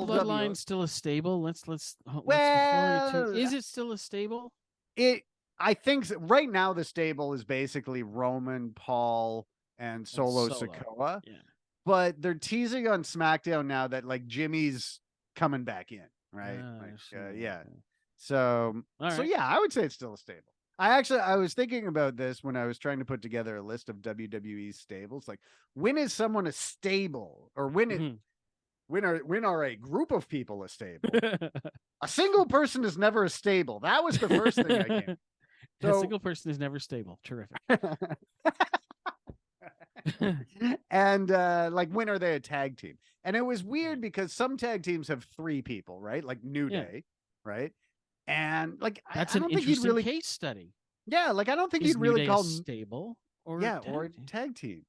Bloodline still a stable? Let's Well, is it still a stable? I think right now the stable is basically Roman, Paul, and Solo Sikoa. Yeah. But they're teasing on SmackDown now that like Jimmy's coming back in, right? Yeah. So yeah, I would say it's still a stable. I was thinking about this when I was trying to put together a list of WWE stables. Like, when is someone a stable, or when are a group of people a stable? A single person is never a stable. That was the first thing I came. So, a single person is never stable. Terrific. And like, when are they a tag team? And it was weird because some tag teams have 3 people, right? Like New Day, right? And like, that's I don't an think you'd interesting really case study. Yeah, like I don't think Is you'd really New Day call a stable or or tag team.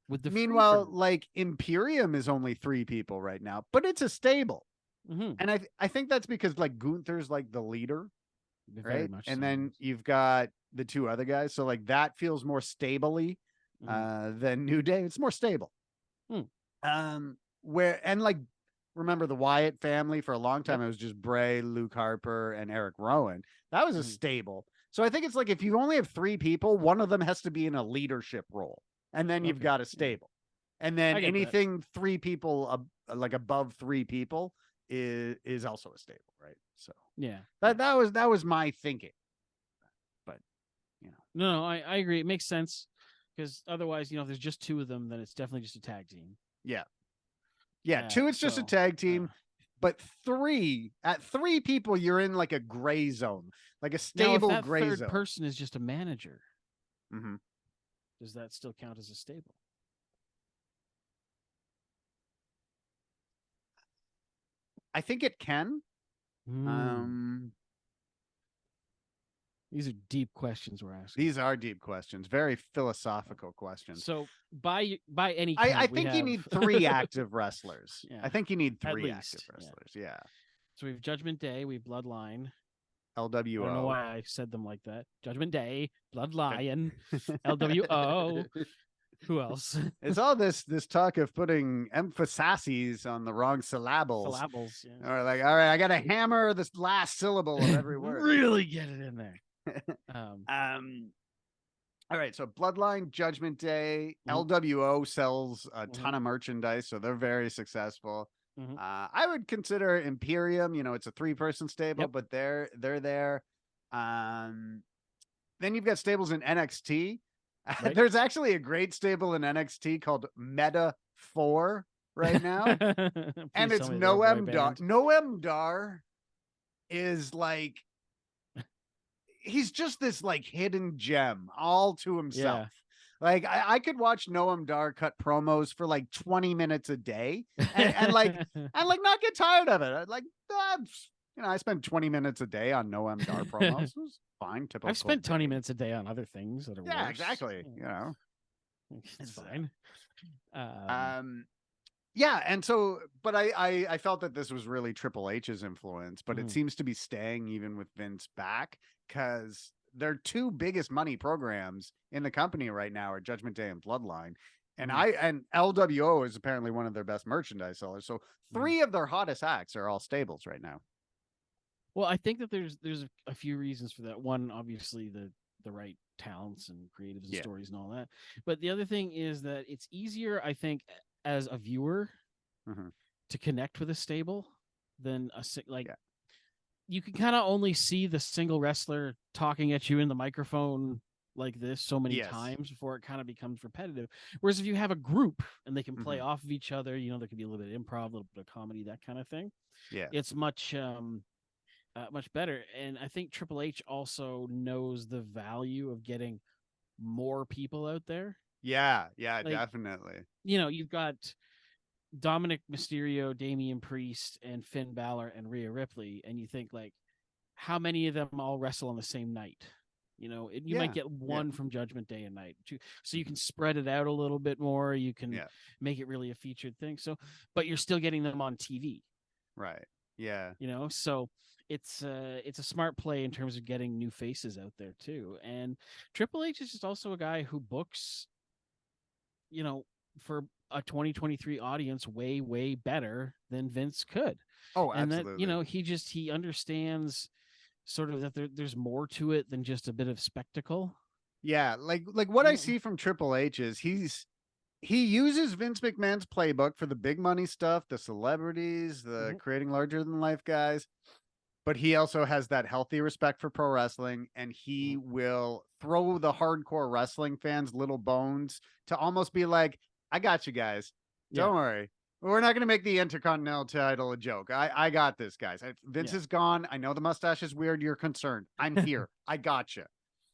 With the Meanwhile, like Imperium is only 3 people right now, but it's a stable. And I think that's because like Gunther's like the leader, right? And then you've got the 2 other guys, so like that feels more stably than New Day. It's more stable. Where and like, remember the Wyatt family for a long time? It was just Bray, Luke Harper, and Eric Rowan. That was a stable. So I think it's like, if you only have 3 people, one of them has to be in a leadership role, and then you've got a stable. And then anything 3 people like above 3 people is also a stable, right? So yeah, that was my thinking. But no, I agree. It makes sense, because otherwise, if there's just 2 of them, then it's definitely just a tag team. Yeah, 2 it's just a tag team. But 3 people, you're in like a gray zone, like a stable gray zone. Third person is just a manager. Does that still count as a stable? I think it can. These are deep questions we're asking. These are deep questions, very philosophical questions. So by any count, I think you need 3 active wrestlers. I think you need 3 active wrestlers. Yeah. So we have Judgment Day, we have Bloodline, LWO. I don't know why I said them like that. Judgment Day, Bloodline, LWO. Who else? It's all this talk of putting emphases on the wrong syllables. Or like, all right, I got to hammer this last syllable of every word. Really get it in there. All right, so Bloodline, Judgment Day, LWO sells a ton of merchandise, so they're very successful. I would consider Imperium, it's a 3-person stable, but they're there. Then you've got stables in NXT. Right. There's actually a great stable in NXT called Meta 4 right now. And it's Noam Dar. Noam Dar is like, he's just this like hidden gem all to himself. Like, I could watch Noam Dar cut promos for like 20 minutes a day and like not get tired of it. I'd like, I spend 20 minutes a day on Noam Dar promos. It was fine. Typical. I've spent 20 minutes a day on other things that are worse. Exactly. It's fine. Yeah, and so, but I felt that this was really Triple H's influence, but it seems to be staying even with Vince back, because their 2 biggest money programs in the company right now are Judgment Day and Bloodline. And and LWO is apparently one of their best merchandise sellers. So 3 of their hottest acts are all stables right now. Well, I think that there's a few reasons for that. One, obviously the right talents and creatives and stories and all that. But the other thing is that it's easier, I think, as a viewer to connect with a stable than you can kind of only see the single wrestler talking at you in the microphone like this so many times before it kind of becomes repetitive. Whereas if you have a group and they can play off of each other, there could be a little bit of improv, a little bit of comedy, that kind of thing. Yeah, it's much better. And I think Triple H also knows the value of getting more people out there. Yeah, definitely. You've got Dominic Mysterio, Damian Priest, and Finn Balor and Rhea Ripley, and you think, like, how many of them all wrestle on the same night? You might get one from Judgment Day and night, so you can spread it out a little bit more. You can make it really a featured thing. So, but you're still getting them on TV, right? Yeah, so it's a smart play in terms of getting new faces out there too. And Triple H is just also a guy who books, for a 2023 audience way better than Vince could. Oh, and absolutely. that he understands sort of that there's more to it than just a bit of spectacle. Yeah, like what I see from Triple H is he uses Vince McMahon's playbook for the big money stuff, the celebrities, the creating larger than life guys, but he also has that healthy respect for pro wrestling, and he will throw the hardcore wrestling fans little bones to almost be like, I got you guys. Don't worry. We're not going to make the Intercontinental title a joke. I got this, guys. Vince is gone. I know the mustache is weird. You're concerned. I'm here. I got you.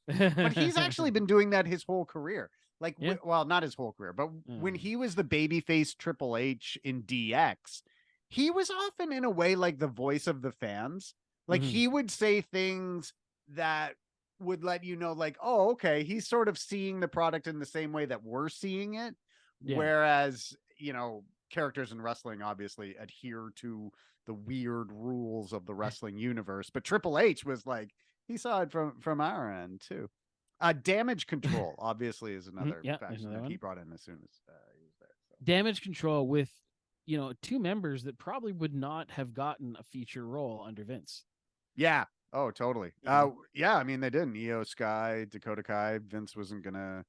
But he's actually been doing that his whole career. Like, well, not his whole career, but when he was the babyface Triple H in DX, he was often in a way like the voice of the fans. Like he would say things that would let you know, like, oh, okay, he's sort of seeing the product in the same way that we're seeing it. Whereas, characters in wrestling obviously adhere to the weird rules of the wrestling universe. But Triple H was like, he saw it from our end too. Damage Control obviously is another faction that he brought in as soon as he was there. So. Damage Control with, two members that probably would not have gotten a feature role under Vince. Yeah. Oh, totally. Yeah. I mean, they didn't. Io Sky, Dakota Kai. Vince wasn't gonna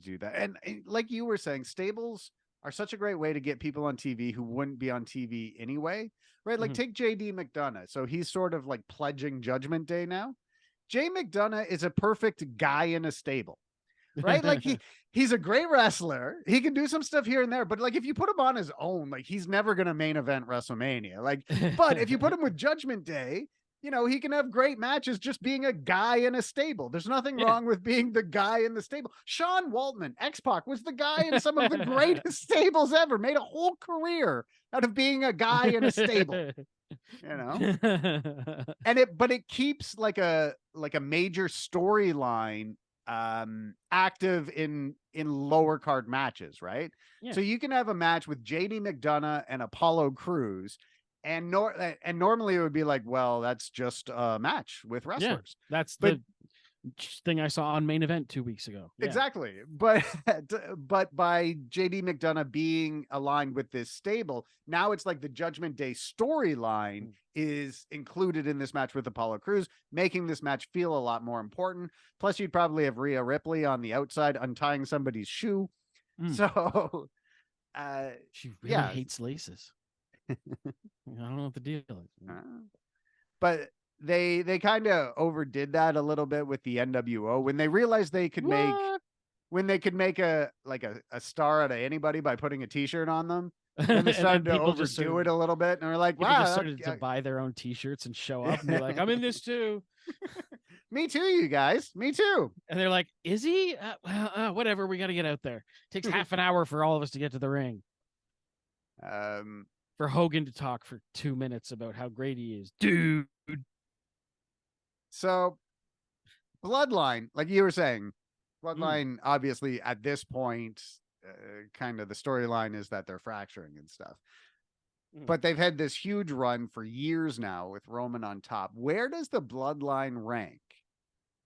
do that. And like you were saying, stables are such a great way to get people on TV who wouldn't be on TV anyway, right? Like take JD McDonough. So he's sort of like pledging Judgment Day now. Jay McDonough is a perfect guy in a stable, right? Like he's a great wrestler. He can do some stuff here and there, but like if you put him on his own, like he's never going to main event WrestleMania. Like, but if you put him with Judgment Day, he can have great matches just being a guy in a stable. There's nothing wrong with being the guy in the stable. Sean Waltman, X-Pac, was the guy in some of the greatest stables ever, made a whole career out of being a guy in a stable. But it keeps like a major storyline active in lower card matches, right? So you can have a match with JD McDonough and Apollo Crews, and normally it would be like, well, that's just a match with wrestlers. That's the thing I saw on Main Event 2 weeks ago. Exactly. But by JD McDonough being aligned with this stable, now it's like the Judgment Day storyline is included in this match with Apollo Crews, making this match feel a lot more important. Plus, you'd probably have Rhea Ripley on the outside untying somebody's shoe. So she really hates laces. I don't know what the deal is. But they kind of overdid that a little bit with the NWO when they realized they could make a star out of anybody by putting a t-shirt on them. And they started to overdo it a little bit, and they're like, wow, just started to buy their own t-shirts and show up and be like, I'm in this too. Me too, you guys. Me too. And they're like, is he? Whatever, we got to get out there. Takes half an hour for all of us to get to the ring. For Hogan to talk for 2 minutes about how great he is, dude. So, Bloodline, like you were saying, Bloodline, obviously at this point, kind of the storyline is that they're fracturing and stuff. But they've had this huge run for years now with Roman on top. Where does the Bloodline rank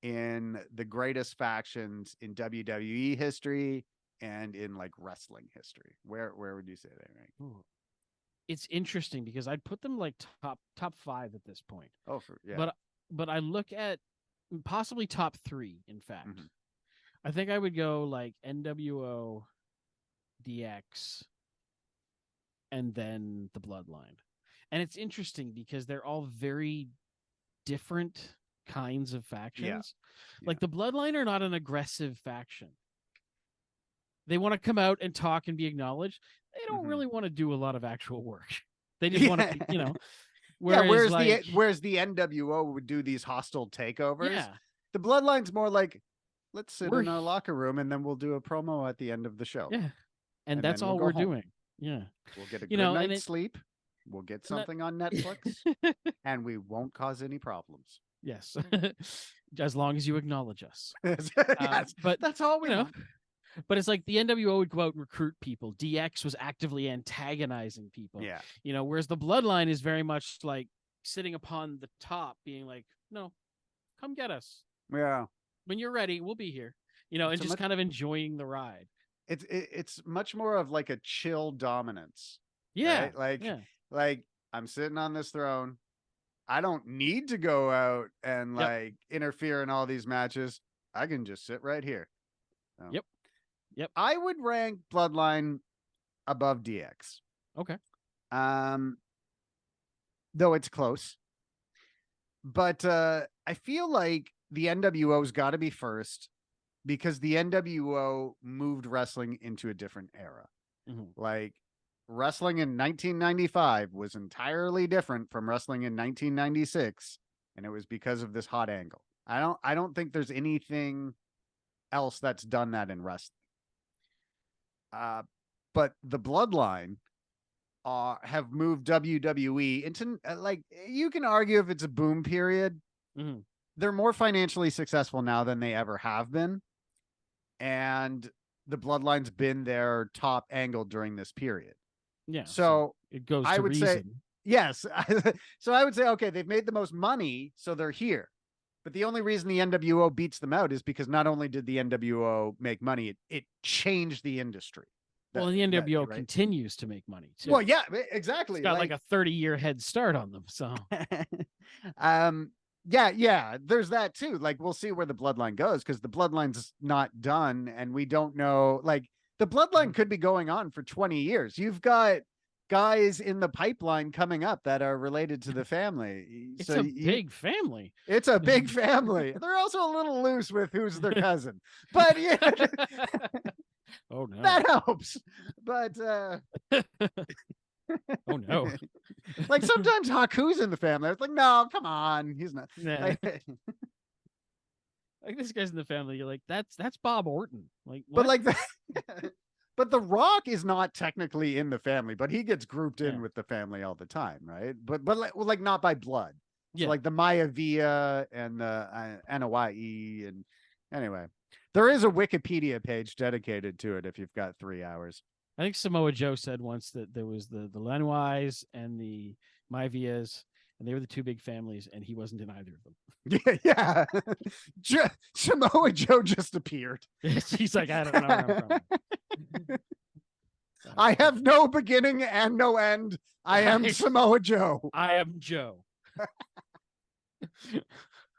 in the greatest factions in WWE history and in like wrestling history? Where would you say they rank? It's interesting because I'd put them like top 5 at this point. Oh, yeah. But I look at possibly top 3, in fact. I think I would go like NWO, DX, and then the Bloodline. And it's interesting because they're all very different kinds of factions. Like the Bloodline are not an aggressive faction. They want to come out and talk and be acknowledged. They don't really want to do a lot of actual work. They just want to, Whereas the NWO would do these hostile takeovers. Yeah. The Bloodline's more like, let's sit in our locker room and then we'll do a promo at the end of the show. Yeah. And that's all we're doing. Yeah. We'll get a good night's sleep. We'll get something on Netflix and we won't cause any problems. Yes. As long as you acknowledge us. Yes. But that's all we know. But it's like the NWO would go out and recruit people. DX was actively antagonizing people. Yeah. Whereas the Bloodline is very much like sitting upon the top being like, no, come get us. Yeah. When you're ready, we'll be here. And just kind of enjoying the ride. it's much more of like a chill dominance. Yeah. Right? Like Yeah. like I'm sitting on this throne. I don't need to go out and Yep. like interfere in all these matches. I can just sit right here. So, Yep. Yep. I would rank Bloodline above DX. Okay. Though it's close. But I feel like the NWO's got to be first because the NWO moved wrestling into a different era. Mm-hmm. Like wrestling in 1995 was entirely different from wrestling in 1996, and it was because of this hot angle. I don't think there's anything else that's done that in wrestling. But the Bloodline have moved WWE into like, you can argue if it's a boom period. Mm-hmm. They're more financially successful now than they ever have been. And the Bloodline's been their top angle during this period. Yeah. So it goes I to would reason. say, yes. So I would say, okay, they've made the most money, so they're here. But the only reason the NWO beats them out is because not only did the NWO make money, it changed the industry. Well, the NWO continues to make money too. Well, yeah, exactly. It's got like a 30-year head start on them. So, yeah, there's that too. Like, we'll see where the Bloodline goes because the Bloodline's not done, and we don't know. Like, the Bloodline could be going on for 20 years. You've got guys in the pipeline coming up that are related to the family. It's a big family. It's a big family. They're also a little loose with who's their cousin, but yeah. Oh no, that helps. But oh no, like sometimes Haku's in the family. It's like, no, come on, he's not. Nah. Like this guy's in the family. You're like, that's Bob Orton. Like, what? But like but The Rock is not technically in the family, but he gets grouped in with the family all the time, right? But like not by blood. Yeah, so like the Maivia and the Anoa'i, and anyway. There is a Wikipedia page dedicated to it if you've got 3 hours. I think Samoa Joe said once that there was the Lenois and the Maivias, and they were the two big families, and he wasn't in either of them. Yeah. Samoa Joe just appeared. He's like, I don't know where I'm from. I have no beginning and no end. I am Samoa Joe. I am Joe.